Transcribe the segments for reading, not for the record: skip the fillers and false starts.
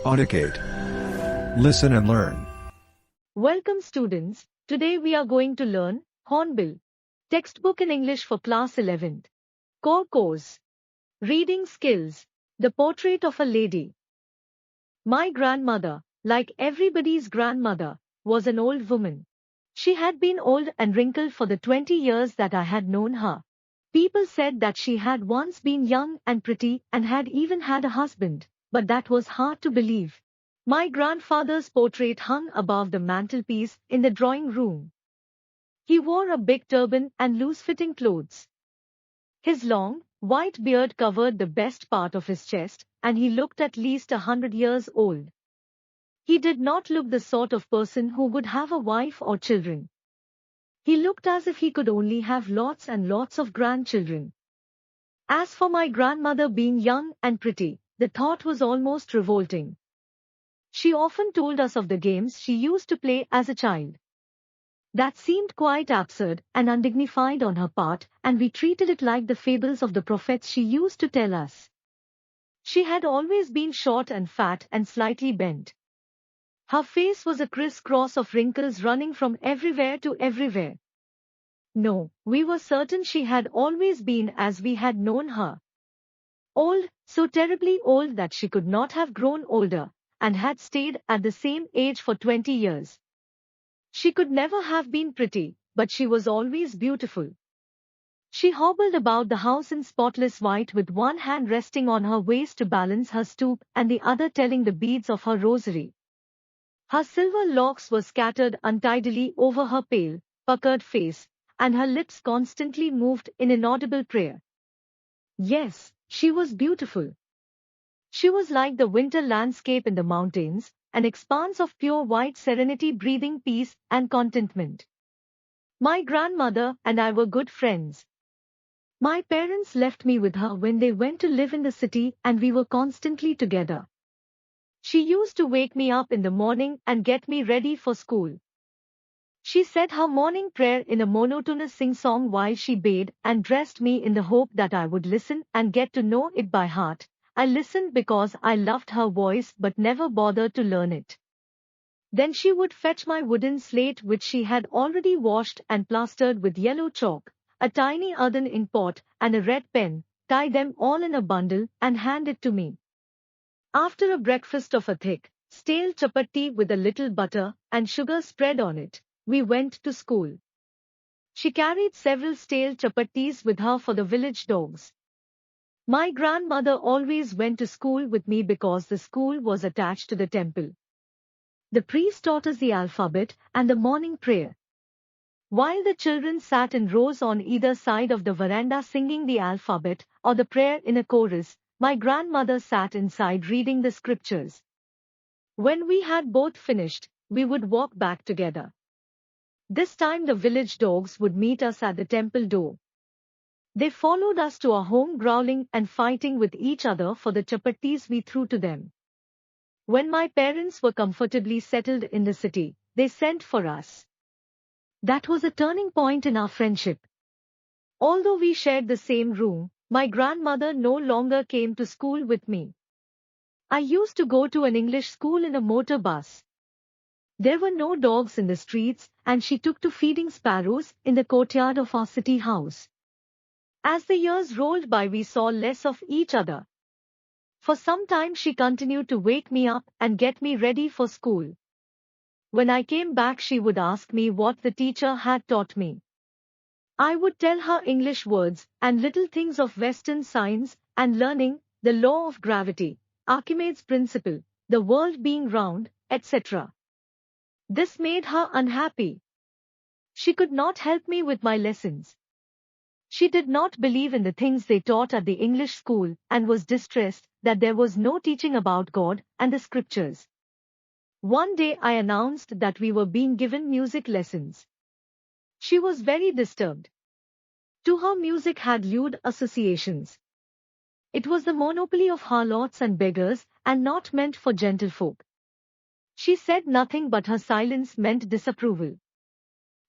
Audicate. Listen and learn. Welcome students, today we are going to learn Hornbill, textbook in English for class 11th. Core course. Reading skills. The portrait of a lady. My grandmother, like everybody's grandmother, was an old woman. She had been old and wrinkled for the 20 years that I had known her. People said that she had once been young and pretty and had even had a husband, but that was hard to believe. My grandfather's portrait hung above the mantelpiece in the drawing room. He wore a big turban and loose-fitting clothes. His long, white beard covered the best part of his chest, and he looked at least 100 years old. He did not look the sort of person who would have a wife or children. He looked as if he could only have lots and lots of grandchildren. As for my grandmother being young and pretty, the thought was almost revolting. She often told us of the games she used to play as a child. That seemed quite absurd and undignified on her part, and we treated it like the fables of the prophets she used to tell us. She had always been short and fat and slightly bent. Her face was a criss-cross of wrinkles running from everywhere to everywhere. No, we were certain she had always been as we had known her. Old, so terribly old that she could not have grown older, and had stayed at the same age for 20 years. She could never have been pretty, but she was always beautiful. She hobbled about the house in spotless white with one hand resting on her waist to balance her stoop and the other telling the beads of her rosary. Her silver locks were scattered untidily over her pale, puckered face, and her lips constantly moved in inaudible prayer. Yes, she was beautiful. She was like the winter landscape in the mountains, an expanse of pure white serenity breathing peace and contentment. My grandmother and I were good friends. My parents left me with her when they went to live in the city and we were constantly together. She used to wake me up in the morning and get me ready for school. She said her morning prayer in a monotonous sing-song while she bathed and dressed me in the hope that I would listen and get to know it by heart. I listened because I loved her voice but never bothered to learn it. Then she would fetch my wooden slate which she had already washed and plastered with yellow chalk, a tiny earthen ink pot and a red pen, tie them all in a bundle and hand it to me. After a breakfast of a thick, stale chapati with a little butter and sugar spread on it, we went to school. She carried several stale chapatis with her for the village dogs. My grandmother always went to school with me because the school was attached to the temple. The priest taught us the alphabet and the morning prayer. While the children sat in rows on either side of the veranda singing the alphabet or the prayer in a chorus, my grandmother sat inside reading the scriptures. When we had both finished, we would walk back together. This time the village dogs would meet us at the temple door. They followed us to our home growling and fighting with each other for the chapatis we threw to them. When my parents were comfortably settled in the city, they sent for us. That was a turning point in our friendship. Although we shared the same room, my grandmother no longer came to school with me. I used to go to an English school in a motor bus. There were no dogs in the streets, and she took to feeding sparrows in the courtyard of our city house. As the years rolled by, we saw less of each other. For some time she continued to wake me up and get me ready for school. When I came back, she would ask me what the teacher had taught me. I would tell her English words and little things of Western science and learning, the law of gravity, Archimedes' principle, the world being round, etc. This made her unhappy. She could not help me with my lessons. She did not believe in the things they taught at the English school and was distressed that there was no teaching about God and the scriptures. One day I announced that we were being given music lessons. She was very disturbed. To her, music had lewd associations. It was the monopoly of harlots and beggars and not meant for gentlefolk. She said nothing, but her silence meant disapproval.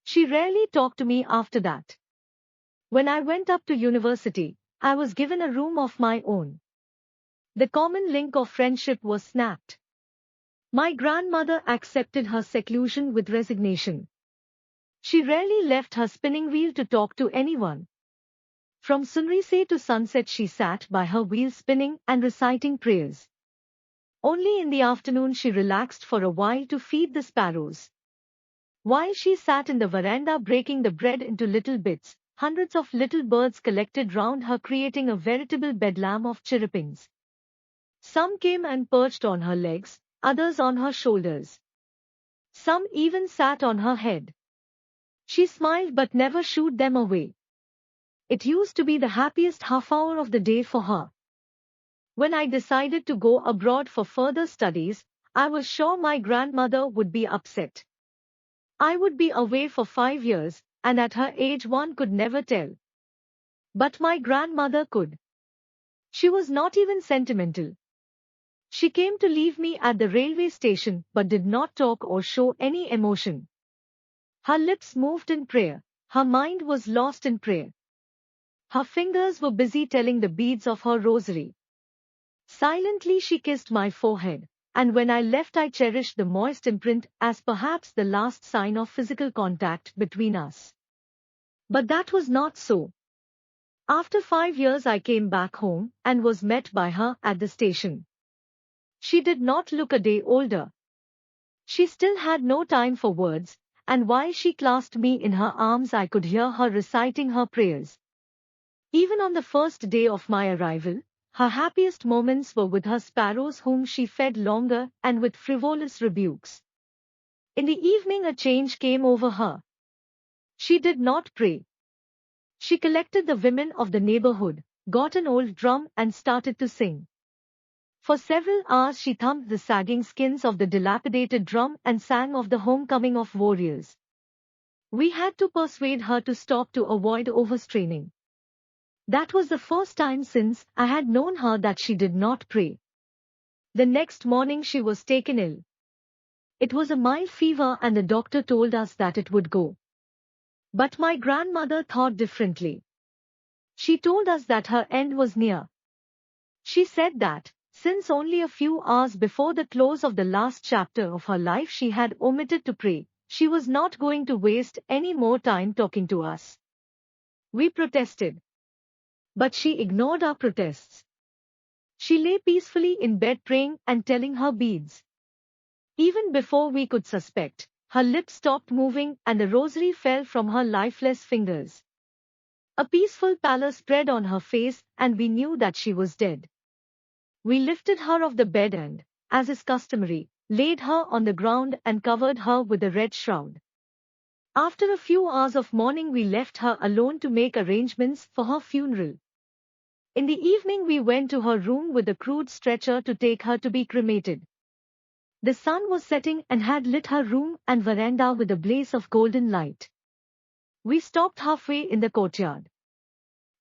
She rarely talked to me after that. When I went up to university, I was given a room of my own. The common link of friendship was snapped. My grandmother accepted her seclusion with resignation. She rarely left her spinning wheel to talk to anyone. From sunrise to sunset she sat by her wheel spinning and reciting prayers. Only in the afternoon she relaxed for a while to feed the sparrows. While she sat in the veranda breaking the bread into little bits, hundreds of little birds collected round her creating a veritable bedlam of chirrupings. Some came and perched on her legs, others on her shoulders. Some even sat on her head. She smiled but never shooed them away. It used to be the happiest half hour of the day for her. When I decided to go abroad for further studies, I was sure my grandmother would be upset. I would be away for 5 years, and at her age one could never tell. But my grandmother could. She was not even sentimental. She came to leave me at the railway station but did not talk or show any emotion. Her lips moved in prayer. Her mind was lost in prayer. Her fingers were busy telling the beads of her rosary. Silently she kissed my forehead, and when I left I cherished the moist imprint as perhaps the last sign of physical contact between us. But that was not so. After 5 years I came back home and was met by her at the station. She did not look a day older. She still had no time for words, and while she clasped me in her arms I could hear her reciting her prayers. Even on the first day of my arrival, her happiest moments were with her sparrows whom she fed longer and with frivolous rebukes. In the evening a change came over her. She did not pray. She collected the women of the neighborhood, got an old drum and started to sing. For several hours she thumped the sagging skins of the dilapidated drum and sang of the homecoming of warriors. We had to persuade her to stop to avoid overstraining. That was the first time since I had known her that she did not pray. The next morning she was taken ill. It was a mild fever and the doctor told us that it would go. But my grandmother thought differently. She told us that her end was near. She said that, since only a few hours before the close of the last chapter of her life she had omitted to pray, she was not going to waste any more time talking to us. We protested. But she ignored our protests. She lay peacefully in bed praying and telling her beads. Even before we could suspect, her lips stopped moving and the rosary fell from her lifeless fingers. A peaceful pallor spread on her face and we knew that she was dead. We lifted her off the bed and, as is customary, laid her on the ground and covered her with a red shroud. After a few hours of mourning we left her alone to make arrangements for her funeral. In the evening we went to her room with a crude stretcher to take her to be cremated. The sun was setting and had lit her room and veranda with a blaze of golden light. We stopped halfway in the courtyard.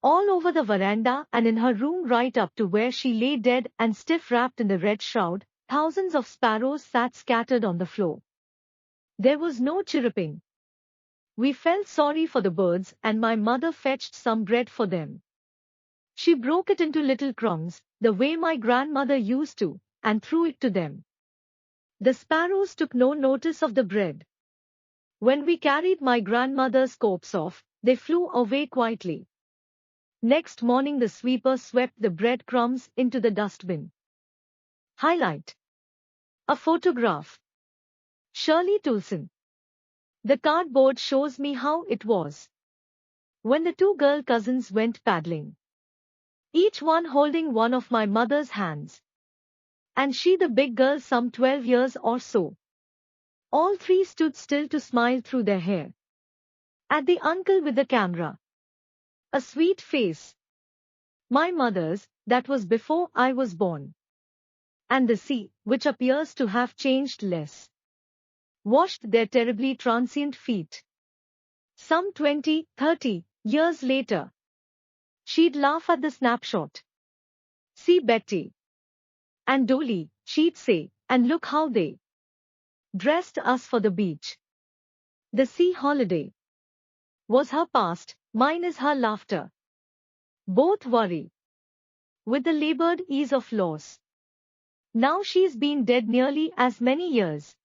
All over the veranda and in her room right up to where she lay dead and stiff wrapped in the red shroud, thousands of sparrows sat scattered on the floor. There was no chirruping. We felt sorry for the birds and my mother fetched some bread for them. She broke it into little crumbs, the way my grandmother used to, and threw it to them. The sparrows took no notice of the bread. When we carried my grandmother's corpse off, they flew away quietly. Next morning the sweeper swept the bread crumbs into the dustbin. Highlight. A photograph. Shirley Toulson. The cardboard shows me how it was. When the two girl cousins went paddling. Each one holding one of my mother's hands. And she the big girl some 12 years or so. All three stood still to smile through their hair. At the uncle with the camera. A sweet face. My mother's, that was before I was born. And the sea, which appears to have changed less. Washed their terribly transient feet. Some 20, 30 years later. She'd laugh at the snapshot. See Betty. And Dolly, she'd say, and look how they dressed us for the beach. The sea holiday was her past, mine is her laughter. Both worry with the labored ease of loss. Now she's been dead nearly as many years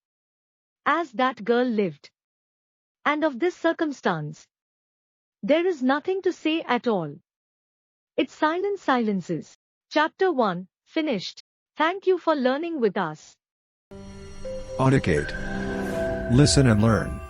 as that girl lived. And of this circumstance, there is nothing to say at all. It's silence silences. Chapter 1, finished. Thank you for learning with us. Audicate. Listen and learn.